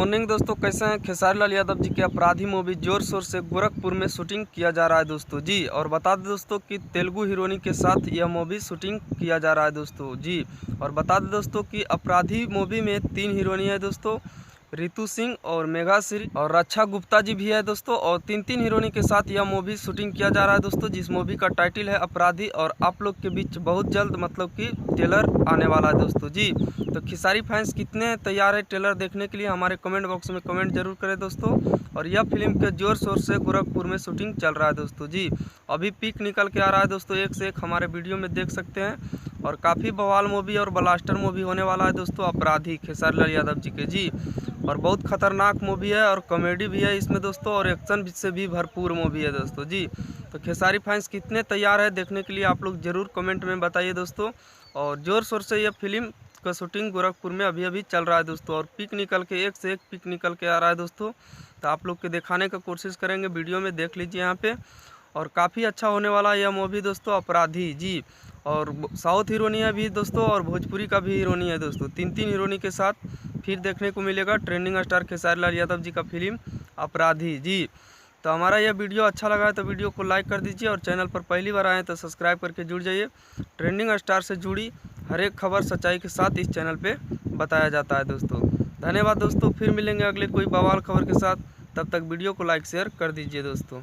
Morning दोस्तों, कैसे हैं? खेसारी लाल यादव जी की अपराधी मूवी जोर शोर से गोरखपुर में शूटिंग किया जा रहा है दोस्तों जी। और बता दें दोस्तों कि तेलुगु हीरोइनी के साथ यह मूवी शूटिंग किया जा रहा है दोस्तों जी। और बता दें दोस्तों कि अपराधी मूवी में 3 हीरोइनी है दोस्तों, रितु सिंह और मेघा श्री और रक्षा गुप्ता जी भी है दोस्तों। और 3 हीरोइनी के साथ यह मूवी शूटिंग किया जा रहा है दोस्तों, जिस मूवी का टाइटल है अपराधी। और आप लोग के बीच बहुत जल्द मतलब कि ट्रेलर आने वाला है दोस्तों जी। तो खेसारी फैंस कितने तैयार है ट्रेलर देखने के लिए, हमारे कमेंट बॉक्स में कमेंट जरूर करें दोस्तों। और यह फिल्म के जोर शोर से गोरखपुर में शूटिंग चल रहा है दोस्तों जी। अभी पिक निकल के आ रहा है दोस्तों, एक से एक हमारे वीडियो में देख सकते हैं। और काफ़ी बवाल मूवी और ब्लास्टर मूवी होने वाला है दोस्तों अपराधी खेसारी लाल यादव जी के जी। और बहुत खतरनाक मूवी है और कॉमेडी भी है इसमें दोस्तों, और एक्शन से भी भरपूर मूवी है दोस्तों जी। तो खेसारी फैंस कितने तैयार है देखने के लिए, आप लोग ज़रूर कमेंट में बताइए दोस्तों। और ज़ोर शोर से यह फिल्म का शूटिंग गोरखपुर में अभी चल रहा है दोस्तों। और पिक निकल के एक से एक पिक निकल के आ रहा है दोस्तों, तो आप लोग के दिखाने का कोशिश करेंगे, वीडियो में देख लीजिए यहाँ पे। और काफ़ी अच्छा होने वाला है यह मूवी दोस्तों अपराधी जी। और साउथ हीरोनी है भी दोस्तों, और भोजपुरी का भी हीरोनी है दोस्तों। 3 हीरोनी के साथ फिर देखने को मिलेगा ट्रेंडिंग स्टार खेसारी लाल यादव जी का फिल्म अपराधी जी। तो हमारा यह वीडियो अच्छा लगा है तो वीडियो को लाइक कर दीजिए, और चैनल पर पहली बार आए तो सब्सक्राइब करके जुड़ जाइए। ट्रेंडिंग स्टार से जुड़ी हर एक खबर सच्चाई के साथ इस चैनल पे बताया जाता है दोस्तों। धन्यवाद दोस्तों, फिर मिलेंगे अगले कोई बवाल खबर के साथ। तब तक वीडियो को लाइक शेयर कर दीजिए दोस्तों।